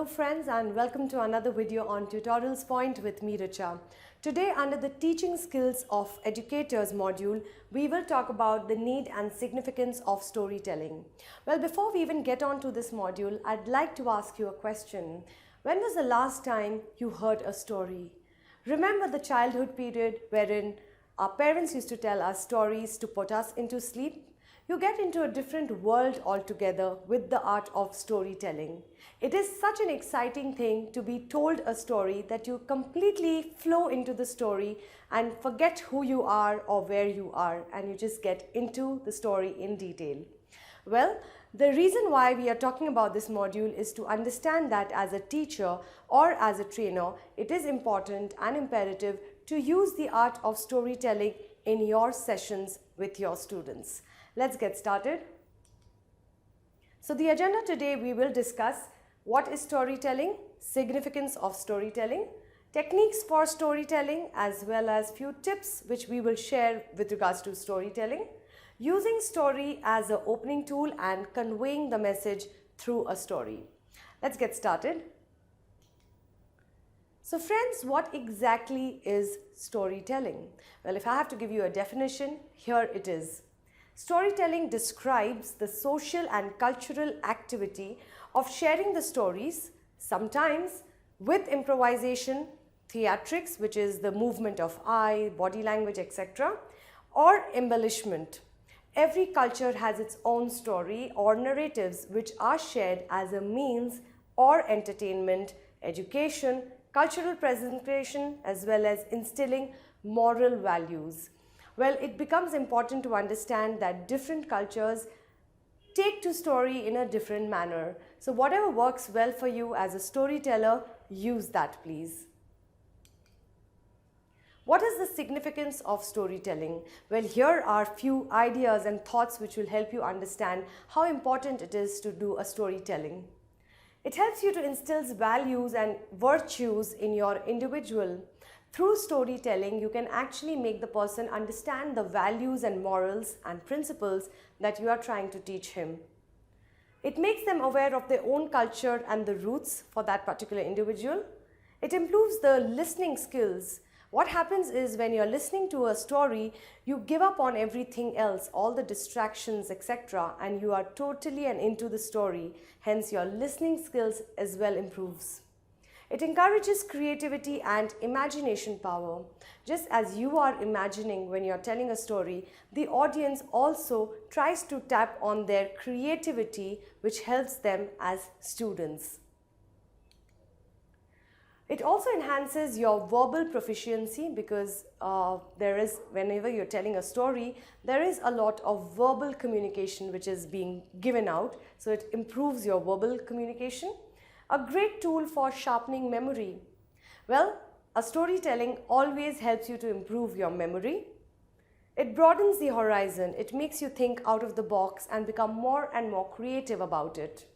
Hello friends and welcome to another video on Tutorials Point with Ms.Richa. Today under the Teaching Skills of Educators module, we will talk about the need and significance of storytelling. Well, before we even get on to this module, I'd like to ask you a question. When was the last time you heard a story? Remember the childhood period wherein our parents used to tell us stories to put us into sleep? You get into a different world altogether with the art of storytelling. It is such an exciting thing to be told a story that you completely flow into the story and forget who you are or where you are, and you just get into the story in detail. Well, the reason why we are talking about this module is to understand that as a teacher or as a trainer, it is important and imperative to use the art of storytelling in your sessions with your students. Let's get started. So the agenda today, we will discuss what is storytelling, significance of storytelling, techniques for storytelling, as well as few tips which we will share with regards to storytelling, using story as an opening tool and conveying the message through a story. Let's get started. So friends, what exactly is storytelling? Well, if I have to give you a definition, here it is. Storytelling describes the social and cultural activity of sharing the stories, sometimes with improvisation, theatrics, which is the movement of eye, body language, etc., or embellishment. Every culture has its own story or narratives which are shared as a means or entertainment, education, cultural presentation, as well as instilling moral values. Well, it becomes important to understand that different cultures take to story in a different manner. So whatever works well for you as a storyteller, use that please. What is the significance of storytelling? Well, here are few ideas and thoughts which will help you understand how important it is to do a storytelling. It helps you to instill values and virtues in your individual. Through storytelling, you can actually make the person understand the values and morals and principles that you are trying to teach him. It makes them aware of their own culture and the roots for that particular individual. It improves the listening skills. What happens is when you're listening to a story, you give up on everything else, all the distractions, etc., and you are totally and into the story. Hence, your listening skills as well improves. It encourages creativity and imagination power. Just as you are imagining when you're telling a story, the audience also tries to tap on their creativity, which helps them as students. It also enhances your verbal proficiency because whenever you're telling a story, there is a lot of verbal communication which is being given out. So it improves your verbal communication. A great tool for sharpening memory. Well, a storytelling always helps you to improve your memory. It broadens the horizon. It makes you think out of the box and become more and more creative about it.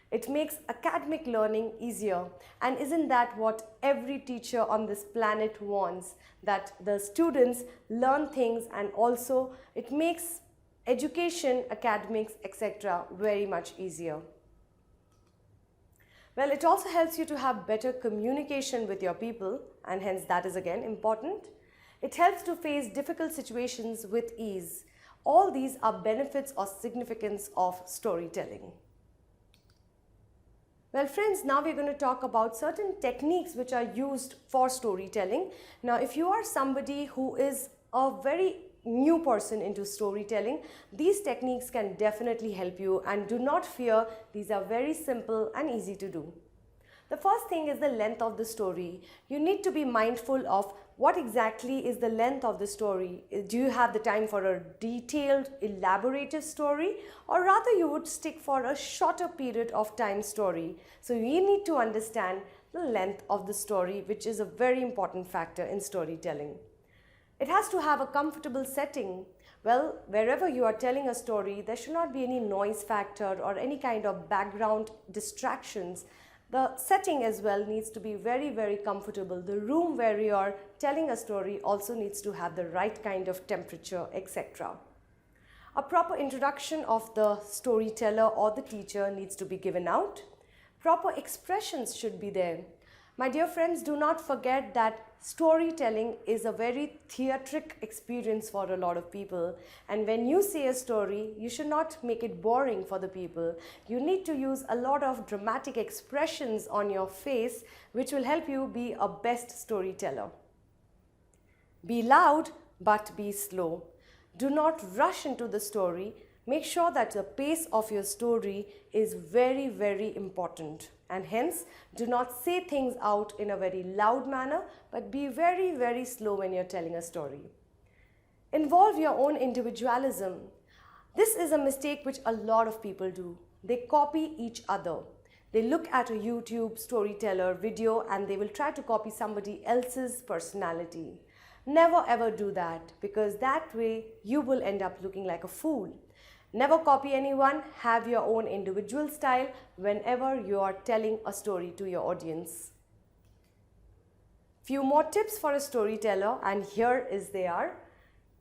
It makes academic learning easier, and isn't that what every teacher on this planet wants, that the students learn things, and also it makes education, academics, etc. very much easier. Well, it also helps you to have better communication with your people, and hence that is again important. It helps to face difficult situations with ease. All these are benefits or significance of storytelling. Well friends, now we're going to talk about certain techniques which are used for storytelling. Now, if you are somebody who is a very new person into storytelling, these techniques can definitely help you, and do not fear, these are very simple and easy to do. The first thing is the length of the story. You need to be mindful of what exactly is the length of the story. Do you have the time for a detailed, elaborative story, or rather you would stick for a shorter period of time story? So you need to understand the length of the story, which is a very important factor in storytelling. It has to have a comfortable setting. Well, wherever you are telling a story, there should not be any noise factor or any kind of background distractions. The setting as well needs to be very, very comfortable. The room where you are telling a story also needs to have the right kind of temperature, etc. A proper introduction of the storyteller or the teacher needs to be given out. Proper expressions should be there. My dear friends, do not forget that storytelling is a very theatric experience for a lot of people. And when you say a story, you should not make it boring for the people. You need to use a lot of dramatic expressions on your face, which will help you be a best storyteller. Be loud, but be slow. Do not rush into the story. Make sure that the pace of your story is very, very important. And hence, do not say things out in a very loud manner, but be very, very slow when you're telling a story. Involve your own individualism. This is a mistake which a lot of people do. They copy each other. They look at a YouTube storyteller video and they will try to copy somebody else's personality. Never ever do that, because that way you will end up looking like a fool. Never copy anyone. Have your own individual style whenever you are telling a story to your audience. Few more tips for a storyteller, and here is they are.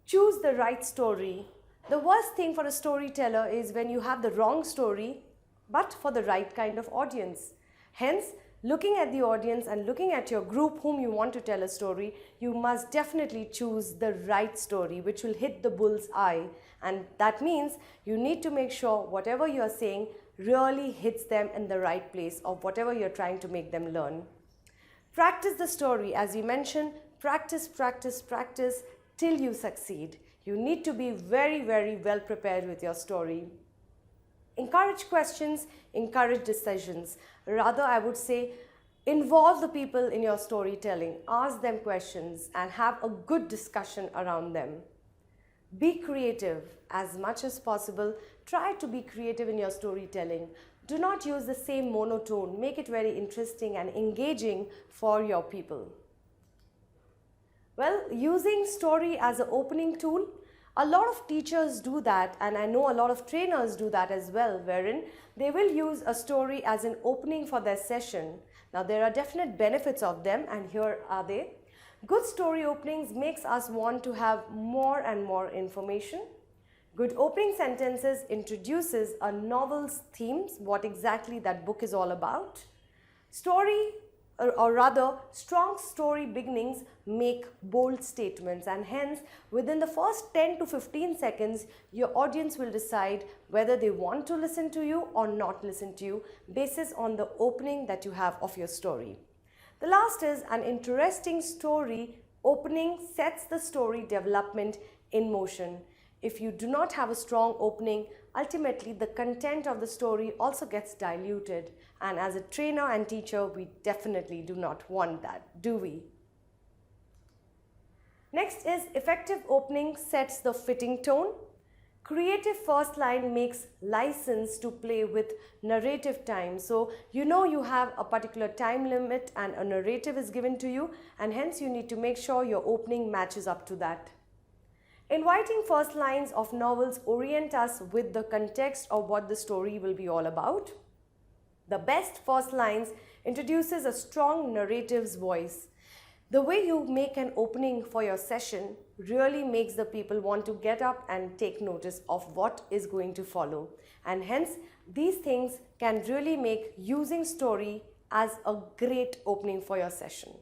Choose the right story. The worst thing for a storyteller is when you have the wrong story, but for the right kind of audience. Hence, looking at the audience and looking at your group whom you want to tell a story, you must definitely choose the right story which will hit the bull's eye. And that means you need to make sure whatever you are saying really hits them in the right place of whatever you're trying to make them learn. Practice the story. As we mentioned, practice, practice, practice till you succeed. You need to be very, very well prepared with your story. Encourage questions, encourage decisions. Rather, I would say, involve the people in your storytelling. Ask them questions and have a good discussion around them. Be creative as much as possible. Try to be creative in your storytelling. Do not use the same monotone. Make it very interesting and engaging for your people. Well, using story as an opening tool, a lot of teachers do that, and I know a lot of trainers do that as well, wherein they will use a story as an opening for their session. Now, there are definite benefits of them, and here are they. Good story openings makes us want to have more and more information. Good opening sentences introduces a novel's themes, what exactly that book is all about. Strong story beginnings make bold statements, and hence within the first 10 to 15 seconds, your audience will decide whether they want to listen to you or not listen to you basis on the opening that you have of your story. The last is an interesting story opening sets the story development in motion. If you do not have a strong opening, ultimately the content of the story also gets diluted, and as a trainer and teacher, we definitely do not want that, do we? Next is effective opening sets the fitting tone. Creative first line makes license to play with narrative time. So you know you have a particular time limit and a narrative is given to you, and hence you need to make sure your opening matches up to that. Inviting first lines of novels orient us with the context of what the story will be all about. The best first lines introduces a strong narrative's voice. The way you make an opening for your session really makes the people want to get up and take notice of what is going to follow. And hence, these things can really make using story as a great opening for your session.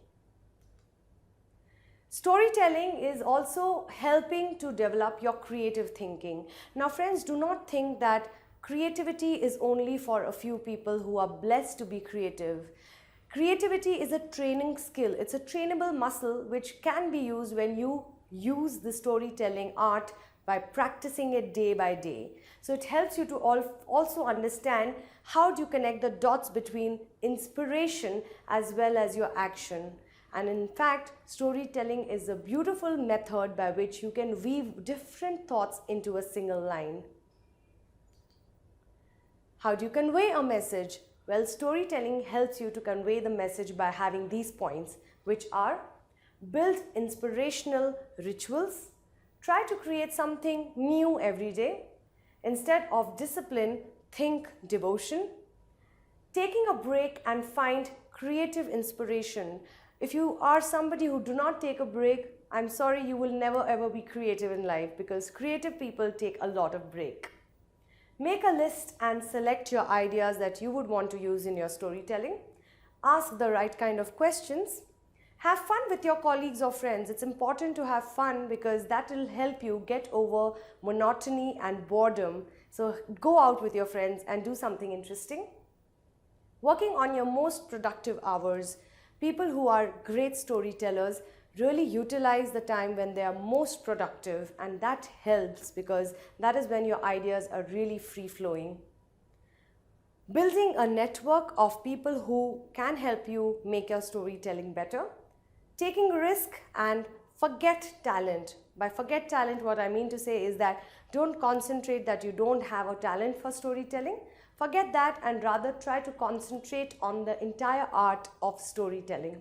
Storytelling is also helping to develop your creative thinking. Now friends, do not think that creativity is only for a few people who are blessed to be creative. Creativity is a training skill. It's a trainable muscle which can be used when you use the storytelling art by practicing it day by day. So it helps you to also understand how do you connect the dots between inspiration as well as your action. And in fact, storytelling is a beautiful method by which you can weave different thoughts into a single line. How do you convey a message? Well, storytelling helps you to convey the message by having these points, which are: build inspirational rituals, try to create something new every day. Instead of discipline, think devotion. Taking a break and find creative inspiration. If you are somebody who do not take a break, I'm sorry, you will never ever be creative in life, because creative people take a lot of break. Make a list and select your ideas that you would want to use in your storytelling. Ask the right kind of questions. Have fun with your colleagues or friends. It's important to have fun because that will help you get over monotony and boredom. So go out with your friends and do something interesting. Working on your most productive hours, people who are great storytellers really utilize the time when they are most productive, and that helps because that is when your ideas are really free-flowing. Building a network of people who can help you make your storytelling better. Taking risk and forget talent. By forget talent, what I mean to say is that don't concentrate that you don't have a talent for storytelling. Forget that and rather try to concentrate on the entire art of storytelling.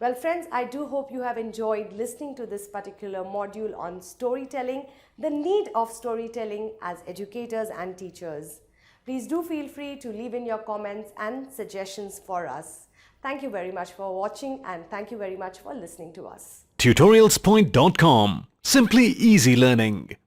Well friends, I do hope you have enjoyed listening to this particular module on storytelling, the need of storytelling as educators and teachers. Please do feel free to leave in your comments and suggestions for us. Thank you very much for watching and thank you very much for listening to us. Tutorialspoint.com. Simply easy learning.